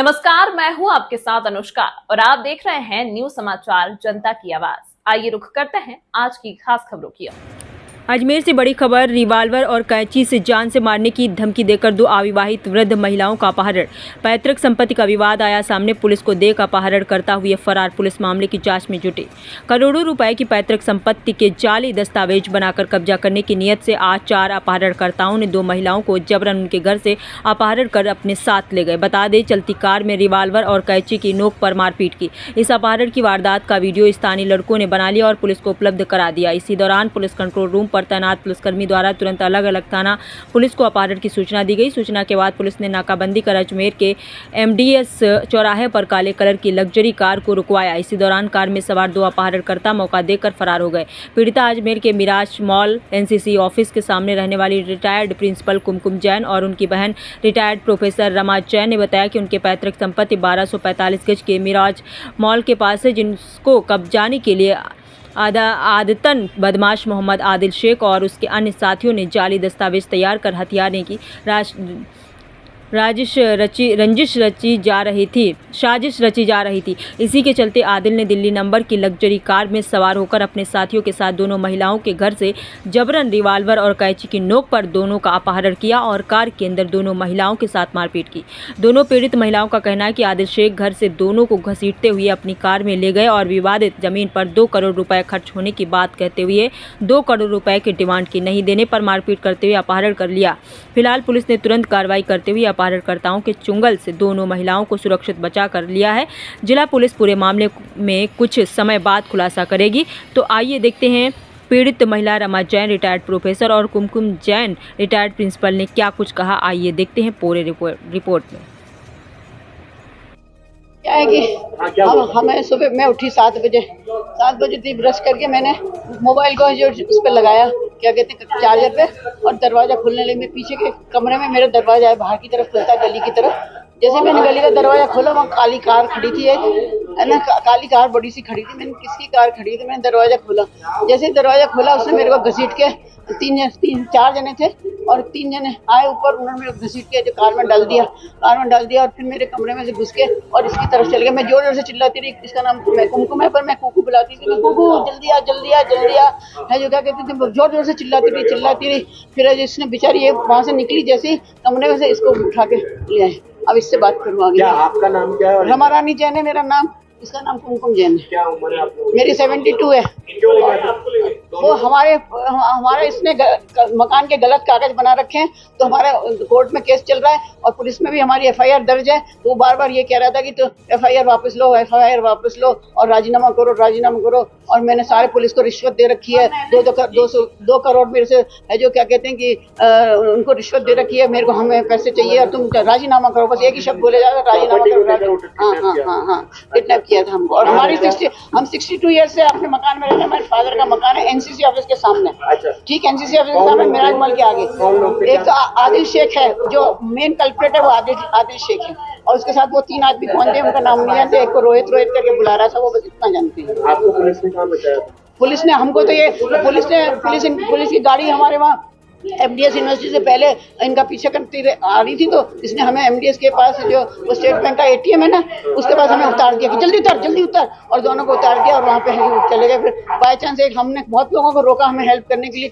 नमस्कार, मैं हूं आपके साथ अनुष्का और आप देख रहे हैं न्यूज समाचार जनता की आवाज। आइए रुख करते हैं आज की खास खबरों की ओर। अजमेर से बड़ी खबर। रिवाल्वर और कैंची से जान से मारने की धमकी देकर 2 अविवाहित वृद्ध महिलाओं का अपहरण। पैतृक संपत्ति का विवाद आया सामने। पुलिस को देख अपहरण करता हुए फरार। पुलिस मामले की जांच में जुटी। करोड़ों रुपए की पैतृक संपत्ति के जाली दस्तावेज बनाकर कब्जा करने की नीयत से आज 4 अपहरणकर्ताओं ने 2 महिलाओं को जबरन उनके घर से अपहरण कर अपने साथ ले गए। बता दें, चलती कार में रिवाल्वर और कैंची की नोक पर मारपीट की। इस अपहरण की वारदात का वीडियो स्थानीय लड़कों ने बना लिया और पुलिस को उपलब्ध करा दिया। इसी दौरान पुलिस कंट्रोल रूम पर तैनात पुलिसकर्मी द्वारा तुरंत अलग अलग थाना पुलिस को अपहरण की सूचना दी गई। सूचना के बाद पुलिस ने नाकाबंदी कर अजमेर के MDS चौराहे पर काले कलर की लग्जरी कार को रुकवाया। इसी दौरान कार में सवार 2 अपहरणकर्ता मौका देकर फरार हो गए। पीड़िता अजमेर के मिराज मॉल NCC ऑफिस के सामने रहने वाली रिटायर्ड प्रिंसिपल कुमकुम जैन और उनकी बहन रिटायर्ड प्रोफेसर रमा जैन ने बताया कि उनके पैतृक संपत्ति 1245 गज के मिराज मॉल के पास है, जिसको कब्जाने के लिए आदतन बदमाश मोहम्मद आदिल शेख और उसके अन्य साथियों ने जाली दस्तावेज तैयार कर हथियाने की साजिश रची जा रही थी। इसी के चलते आदिल ने दिल्ली नंबर की लग्जरी कार में सवार होकर अपने साथियों के साथ दोनों महिलाओं के घर से जबरन रिवाल्वर और कैंची की नोक पर दोनों का अपहरण किया और कार के अंदर दोनों महिलाओं के साथ मारपीट की। दोनों पीड़ित महिलाओं का कहना है कि आदिल शेख घर से दोनों को घसीटते हुए अपनी कार में ले गए और विवादित जमीन पर 2 करोड़ रुपए खर्च होने की बात कहते हुए 2 करोड़ रुपए की डिमांड की। नहीं देने पर मारपीट करते हुए अपहरण कर लिया। फिलहाल पुलिस ने तुरंत कार्रवाई करते हुए अपहरणकर्ताओं के चुंगल से दोनों महिलाओं को सुरक्षित बचा कर लिया है। जिला पुलिस पूरे मामले में कुछ समय बाद खुलासा करेगी। तो आइए देखते हैं पीड़ित महिला रमा जैन रिटायर्ड प्रोफेसर और कुमकुम जैन रिटायर्ड प्रिंसिपल ने क्या कुछ कहा। आइए देखते हैं पूरे रिपोर्ट में। क्या है कि हमें सुबह मैं उठी 7 बजे थी। ब्रश करके मैंने मोबाइल को जो उस पर लगाया, क्या कहते हैं, चार्जर पे, और दरवाजा खुलने लगी। मैं पीछे के कमरे में मेरा दरवाजा है, बाहर की तरफ खुलता है, गली की तरफ। जैसे मैंने गली का दरवाजा खोला, वहाँ काली कार खड़ी थी, है ना, काली कार बड़ी सी खड़ी थी। मैंने किसकी कार खड़ी थी, मैंने दरवाजा खोला। जैसे ही दरवाजा खोला, उसने मेरे को घसीट के 4 जने थे और 3 जने आए ऊपर। उन्होंने मेरे को घसीट के जो कार में डाल दिया और फिर मेरे कमरे में से घुस के और इसकी तरफ चले गए। मैं जोर जोर से चिल्लाती रही। इसका नाम कुमकुम है, पर मैं कुकू बुलाती थी, कुकू जल्दी आ है, जो क्या कहते थे, जोर जोर से चिल्लाती रही। फिर इसने बेचारी ये वहाँ से निकली, जैसे ही कमरे में से इसको उठा के ले आए। अब इससे बात करूँ आगे। आपका नाम क्या है? रमा रानी जैन है मेरा नाम, इसका नाम कुमकुम जैन है। क्या उम्र है आप लोगों की? मेरी 72 है। वो हमारे इसने मकान के गलत कागज बना रखे हैं, तो हमारा कोर्ट में केस चल रहा है और पुलिस में भी हमारी FIR दर्ज है। तो वो बार ये कह रहा था कि तो FIR वापस लो और राजीनामा करो। और मैंने सारे पुलिस को रिश्वत दे रखी है। 2 करोड़ मेरे से है, जो क्या कहते हैं कि उनको रिश्वत दे रखी है। मेरे को हमें पैसे चाहिए और तुम राजीनामा करो। बस एक ही शब्द बोले जाएगा, राजीनामा करो। हाँ, किडनैप किया था हमको। और हम 62 ईयर्स से अपने मकान में रहते हैं। हमारे फादर का मकान है NCC ऑफिस के सामने। ठीक, NCC ऑफिस के सामने मिराज मॉल के आगे। एक तो आदिल शेख है, जो मेन कल्प्रेट है, वो आदिल शेख है। और उसके साथ वो 3 आदमी कौन थे, उनका नाम नहीं जानते। एक को रोहित करके बुला रहा था, वो बस इतना जानते हैं। आपको पुलिस ने कहाँ बचाया था? पुलिस ने हमको तो ये पुलिस की गाड़ी हमारे वहाँ MDS यूनिवर्सिटी से पहले इनका पीछे करती आ रही थी, तो इसने हमें MDS के पास जो वो स्टेट बैंक का ATM है ना, उसके पास हमें उतार दिया कि जल्दी उतर, और दोनों को उतार दिया और वहाँ पे चले गए। फिर बाय चांस हमने बहुत लोगों को रोका हमें हेल्प करने के लिए,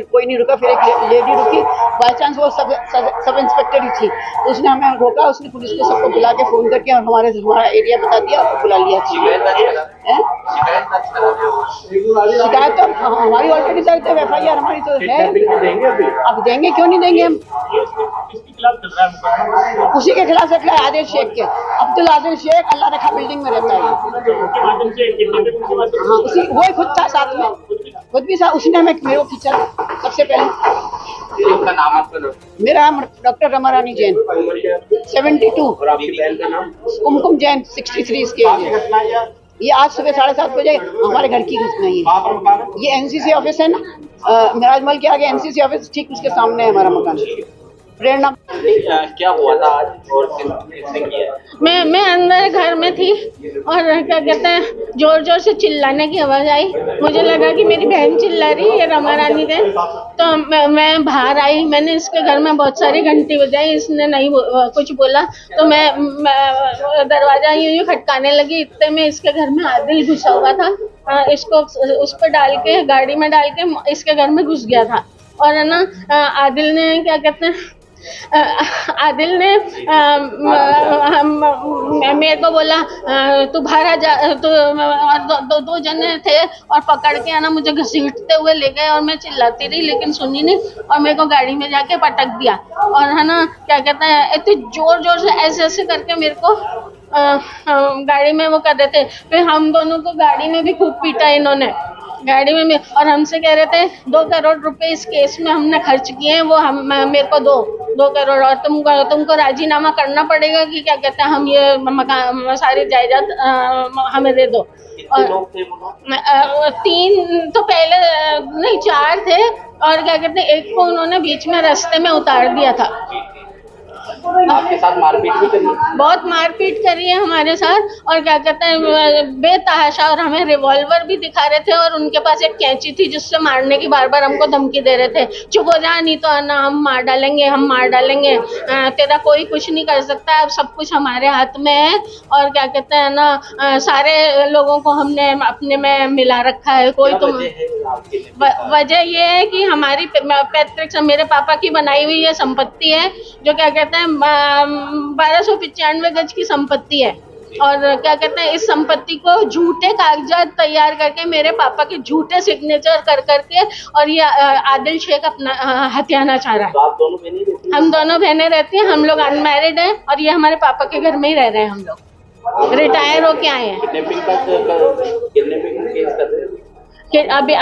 कोई नहीं रुका। फिर एक लेडी रुकी, बाय चांस वो सब इंस्पेक्टर ही थी, तो उसने हमें रोका। उसने पुलिस को सबको बुला के फोन करके और हमारा एरिया बता दिया और बुला लिया। शिकायत तो हमारी ऑलरेडी दर्ज है, FIR हमारी तो है। अब देंगे, क्यों नहीं देंगे हम? उसी के खिलाफ चल रहा है, आदिल शेख के। अब्दुल आदिल शेख अल्लाह रखा बिल्डिंग में रहता है। हाँ, उसी वो खुद था साथ में, खुद भी था। उसने हमें मेरे को खींचा सबसे पहले। मेरा नाम डॉक्टर रमा रानी जैन, 72। और आपकी बहन का नाम? कुमकुम जैन, 63 इसके। ये आज सुबह 7:30 बजे हमारे घर की घटना है। ये NCC ऑफिस है ना, मिराज मॉल के आगे NCC ऑफिस, ठीक उसके सामने है हमारा मकान। प्रेरणा। क्या हुआ था आज और किसने किया? मैं अंदर घर में थी और क्या कहते हैं जोर जोर से चिल्लाने की आवाज़ आई। मुझे लगा कि मेरी बहन चिल्ला रही है, रमा रानी ने। तो मैं बाहर आई, मैंने इसके घर में बहुत सारी घंटी बजाई, इसने नहीं कुछ बोला। तो मैं दरवाजा यूं खटकाने लगी, इतने में इसके घर में आदिल घुसा हुआ था। इसको उस पर डाल के गाड़ी में डाल के इसके घर में घुस गया था। और है ना आदिल ने क्या कहते हैं आदिल ने मेरे को बोला तू बाहर आ जा। तो दो जने थे और पकड़ के ना मुझे घसीटते हुए ले गए और मैं चिल्लाती रही लेकिन सुनी नहीं और मेरे को गाड़ी में जाके पटक दिया। और है ना क्या कहते हैं इतने जोर जोर से ऐसे करके मेरे को गाड़ी में वो कर रहे थे। फिर हम दोनों को गाड़ी में भी खूब पीटा इन्होंने, गाड़ी में भी। और हमसे कह रहे थे 2 करोड़ रुपए इस केस में हमने खर्च किए हैं, वो हम मेरे को 2 करोड़ और तुमको राजीनामा करना पड़ेगा कि क्या कहते हैं हम ये मकान सारी जायदाद हमें दे दो। और 3 तो पहले नहीं 4 थे और क्या कहते हैं एक को उन्होंने बीच में रास्ते में उतार दिया था। आपके साथ मारपीट भी करी? बहुत मारपीट करी है हमारे साथ और क्या कहते हैं बेतहाशा। और हमें रिवॉल्वर भी दिखा रहे थे और उनके पास एक कैंची थी जिससे मारने की बार बार हमको धमकी दे रहे थे। चुप हो जा नहीं तो ना हम मार डालेंगे, तेरा कोई कुछ नहीं कर सकता, अब सब कुछ हमारे हाथ में है। और क्या कहते हैं ना सारे लोगों को हमने अपने में मिला रखा है। कोई तो वजह ये है कि हमारी पैतृक मेरे पापा की बनाई हुई ये संपत्ति है जो क्या कहते हैं 1295 गज की संपत्ति है। और क्या कहते हैं इस संपत्ति को झूठे कागजात तैयार करके मेरे पापा के झूठे सिग्नेचर कर करके और ये आदिल शेख अपना हथियाना चाह रहा है। तो आप दोनों बहनें रहती हैं? हम दोनों बहनें रहती हैं, हम लोग अनमैरिड हैं और ये हमारे पापा के घर में ही रह रहे हैं। हम लोग रिटायर होके आए हैं। किडनैपिंग का केस कर रहे हैं? अभी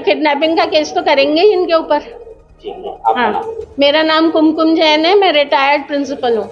किडनैपिंग का केस तो करेंगे ही इनके ऊपर। ठीक है। आपका हाँ, नाम? मेरा नाम कुमकुम जैन है, मैं रिटायर्ड प्रिंसिपल हूँ।